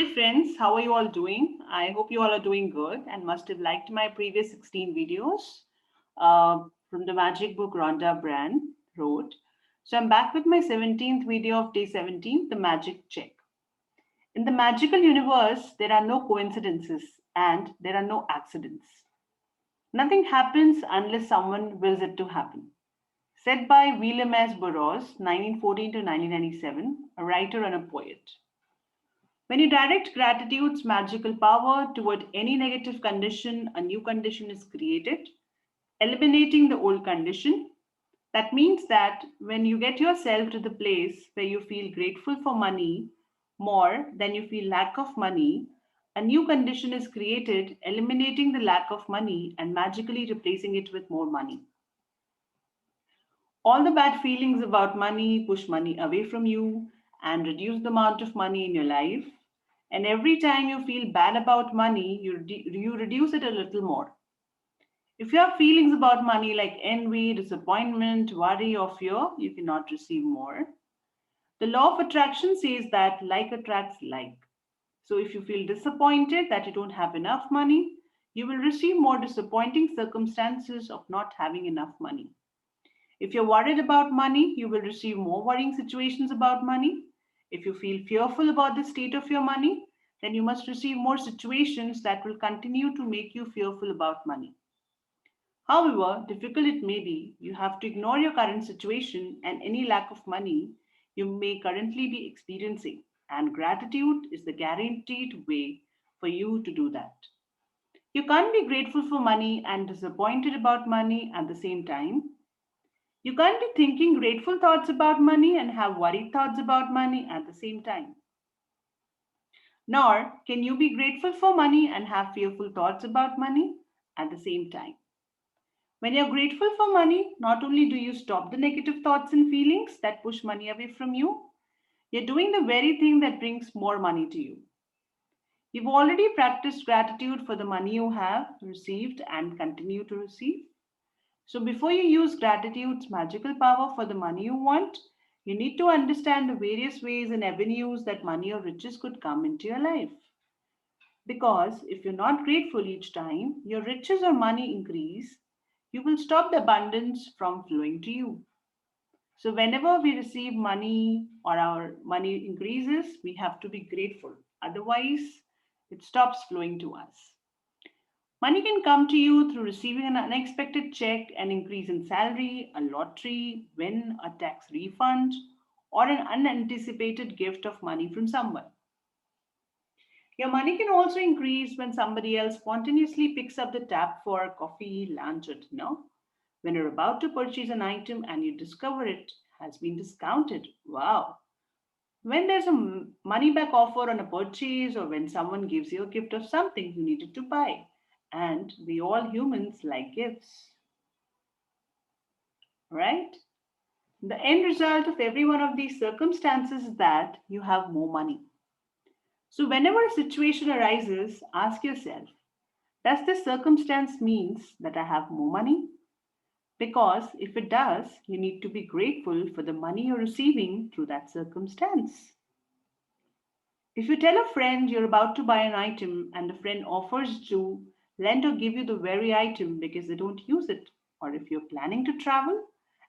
Hi friends, how are you all doing? I hope you all are doing good and must have liked my previous 16 videos from the magic book Rhonda Brand wrote. So I'm back with my 17th video of day 17, the magic check. In the magical universe, there are no coincidences and there are no accidents. Nothing happens unless someone wills it to happen. Said by William S. Burroughs, 1914 to 1997, a writer and a poet. When you direct gratitude's magical power toward any negative condition, a new condition is created, eliminating the old condition. That means that when you get yourself to the place where you feel grateful for money more than you feel lack of money, a new condition is created, eliminating the lack of money and magically replacing it with more money. All the bad feelings about money push money away from you and reduce the amount of money in your life. And every time you feel bad about money, you reduce it a little more. If you have feelings about money like envy, disappointment, worry, or fear, you cannot receive more. The law of attraction says that like attracts like. So if you feel disappointed that you don't have enough money, you will receive more disappointing circumstances of not having enough money. If you're worried about money, you will receive more worrying situations about money. If you feel fearful about the state of your money, then you must receive more situations that will continue to make you fearful about money. However difficult it may be, you have to ignore your current situation and any lack of money you may currently be experiencing. And gratitude is the guaranteed way for you to do that. You can't be grateful for money and disappointed about money at the same time. You can't be thinking grateful thoughts about money and have worried thoughts about money at the same time. Nor can you be grateful for money and have fearful thoughts about money at the same time. When you're grateful for money, not only do you stop the negative thoughts and feelings that push money away from you, you're doing the very thing that brings more money to you. You've already practiced gratitude for the money you have received and continue to receive. So before you use gratitude's magical power for the money you want, you need to understand the various ways and avenues that money or riches could come into your life. Because if you're not grateful each time your riches or money increase, you will stop the abundance from flowing to you. So whenever we receive money or our money increases, we have to be grateful. Otherwise, it stops flowing to us. Money can come to you through receiving an unexpected check, an increase in salary, a lottery, win, a tax refund, or an unanticipated gift of money from someone. Your money can also increase when somebody else spontaneously picks up the tab for coffee, lunch, or dinner. When you're about to purchase an item and you discover it has been discounted. Wow. When there's a money back offer on a purchase, or when someone gives you a gift of something you needed to buy. And we all humans like gifts, right? The end result of every one of these circumstances is that you have more money. So whenever a situation arises, ask yourself, does this circumstance means that I have more money? Because if it does, you need to be grateful for the money you're receiving through that circumstance. If you tell a friend you're about to buy an item and the friend offers to lend or give you the very item because they don't use it, or if you're planning to travel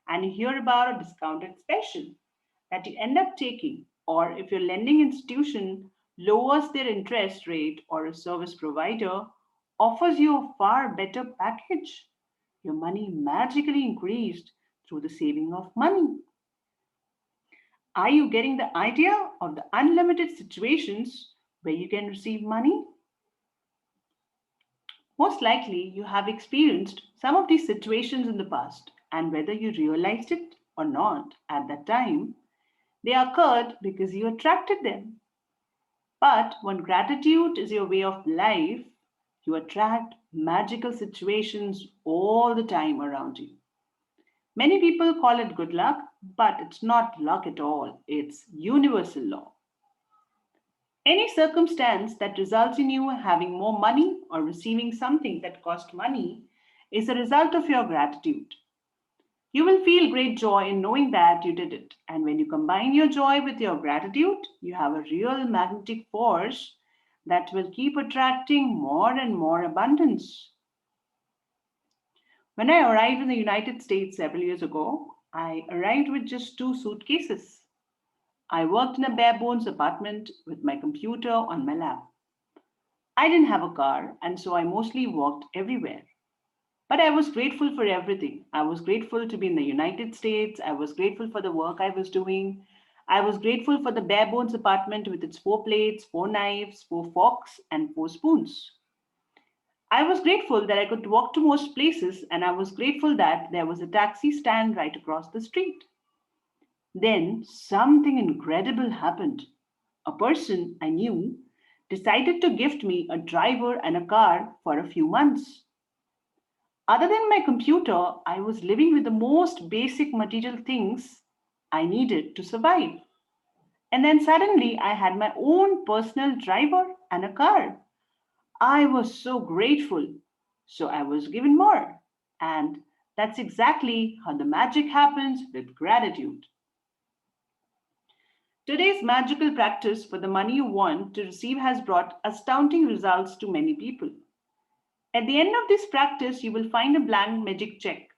and you hear about a discounted special that you end up taking, or if your lending institution lowers their interest rate or a service provider offers you a far better package, your money magically increased through the saving of money. Are you getting the idea of the unlimited situations where you can receive money? Most likely, you have experienced some of these situations in the past, and whether you realized it or not at that time, they occurred because you attracted them. But when gratitude is your way of life, you attract magical situations all the time around you. Many people call it good luck, but it's not luck at all. It's universal law. Any circumstance that results in you having more money or receiving something that cost money is a result of your gratitude. You will feel great joy in knowing that you did it. And when you combine your joy with your gratitude, you have a real magnetic force that will keep attracting more and more abundance. When I arrived in the United States several years ago, I arrived with just 2 suitcases. I worked in a bare bones apartment with my computer on my lap. I didn't have a car, and so I mostly walked everywhere. But I was grateful for everything. I was grateful to be in the United States. I was grateful for the work I was doing. I was grateful for the bare bones apartment with its 4 plates, 4 knives, 4 forks, and 4 spoons. I was grateful that I could walk to most places, and I was grateful that there was a taxi stand right across the street. Then something incredible happened. A person I knew decided to gift me a driver and a car for a few months. Other than my computer, I was living with the most basic material things I needed to survive. And then suddenly I had my own personal driver and a car. I was so grateful. So I was given more. And that's exactly how the magic happens with gratitude. Today's magical practice for the money you want to receive has brought astounding results to many people. At the end of this practice, you will find a blank magic check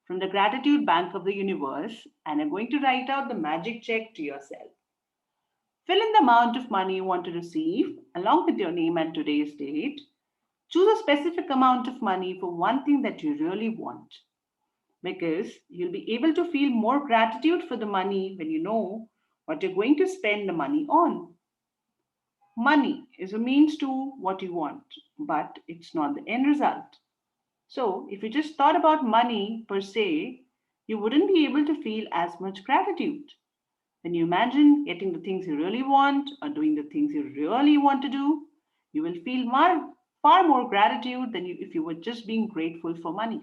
from the gratitude bank of the universe, and I'm going to write out the magic check to yourself. Fill in the amount of money you want to receive along with your name and today's date. Choose a specific amount of money for one thing that you really want because you'll be able to feel more gratitude for the money when you know what you're going to spend the money on. Money is a means to what you want, but it's not the end result. So, if you just thought about money per se, you wouldn't be able to feel as much gratitude. When you imagine getting the things you really want or doing the things you really want to do, you will feel far more gratitude than if you were just being grateful for money.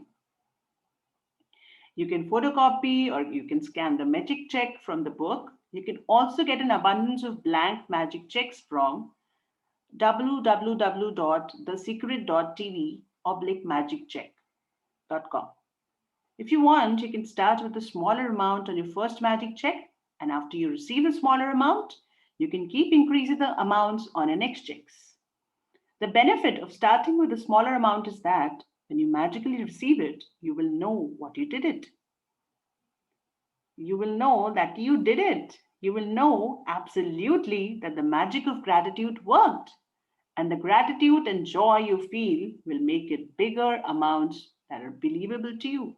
You can photocopy or you can scan the magic check from the book. You can also get an abundance of blank magic checks from www.thesecret.tv/magiccheck.com. If you want, you can start with a smaller amount on your first magic check, and after you receive a smaller amount, you can keep increasing the amounts on your next checks. The benefit of starting with a smaller amount is that when you magically receive it, you will know what you did it. You will know that you did it. You will know absolutely that the magic of gratitude worked. And the gratitude and joy you feel will make it bigger amounts that are believable to you.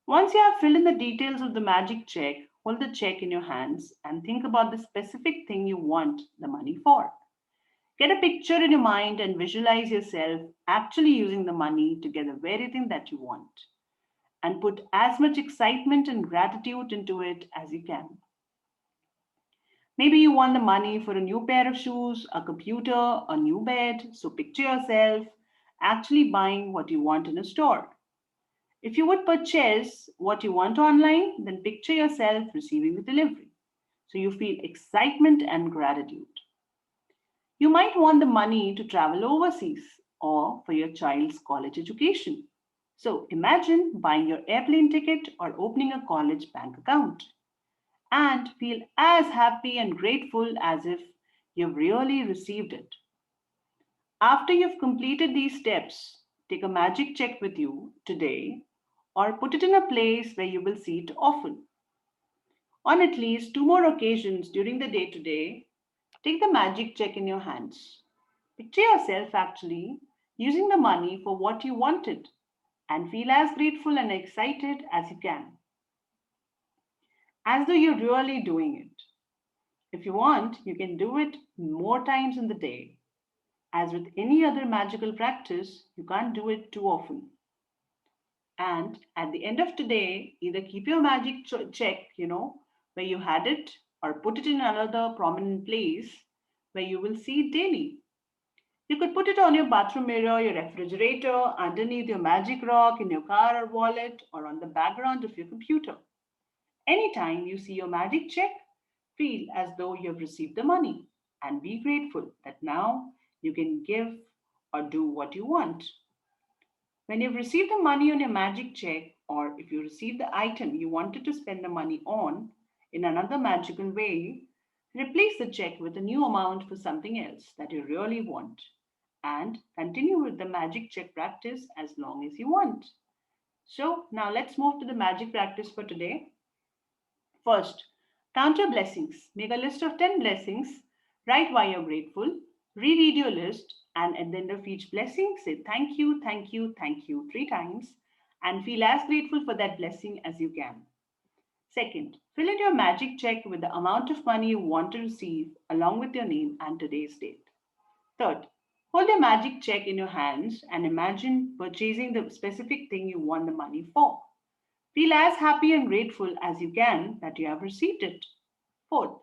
Once you have filled in the details of the magic check, hold the check in your hands and think about the specific thing you want the money for. Get a picture in your mind and visualize yourself actually using the money to get the very thing that you want. And put as much excitement and gratitude into it as you can. Maybe you want the money for a new pair of shoes, a computer, a new bed, so picture yourself actually buying what you want in a store. If you would purchase what you want online, then picture yourself receiving the delivery. So you feel excitement and gratitude. You might want the money to travel overseas or for your child's college education. So imagine buying your airplane ticket or opening a college bank account and feel as happy and grateful as if you've really received it. After you've completed these steps, take a magic check with you today or put it in a place where you will see it often. On at least 2 more occasions during the day today, take the magic check in your hands. Picture yourself actually using the money for what you wanted and feel as grateful and excited as you can, as though you're really doing it. If you want, you can do it more times in the day. As with any other magical practice, you can't do it too often. And at the end of today, either keep your magic check, where you had it, or put it in another prominent place where you will see it daily. You could put it on your bathroom mirror, your refrigerator, underneath your magic rock, in your car or wallet, or on the background of your computer. Anytime you see your magic check, feel as though you have received the money and be grateful that now you can give or do what you want. When you've received the money on your magic check, or if you receive the item you wanted to spend the money on in another magical way, Replace the check with a new amount for something else that you really want. And continue with the magic check practice as long as you want. So, now let's move to the magic practice for today. First, count your blessings. Make a list of 10 blessings. Write why you're grateful. Reread your list. And at the end of each blessing, say thank you, thank you, thank you 3 times. And feel as grateful for that blessing as you can. Second, fill in your magic check with the amount of money you want to receive along with your name and today's date. Third, hold your magic check in your hands and imagine purchasing the specific thing you want the money for. Feel as happy and grateful as you can that you have received it. Fourth,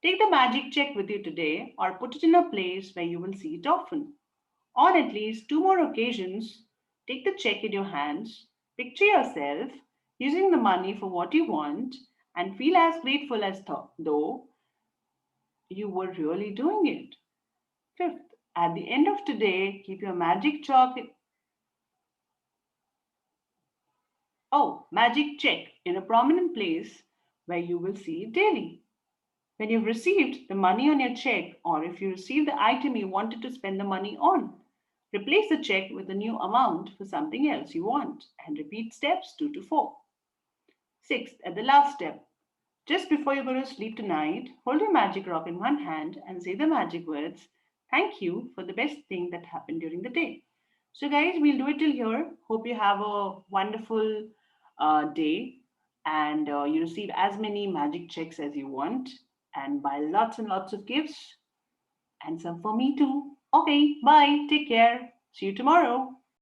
take the magic check with you today or put it in a place where you will see it often. On at least 2 more occasions, take the check in your hands, picture yourself using the money for what you want, and feel as grateful as though you were really doing it. Fifth, at the end of today, keep your magic check in a prominent place where you will see it daily. When you've received the money on your check, or if you receive the item you wanted to spend the money on, replace the check with a new amount for something else you want and repeat steps 2 to 4. Sixth, at the last step, just before you go to sleep tonight, hold your magic rock in one hand and say the magic words, thank you for the best thing that happened during the day. So, guys, we'll do it till here. Hope you have a wonderful day and you receive as many magic checks as you want and buy lots and lots of gifts and some for me too. Okay, bye. Take care. See you tomorrow.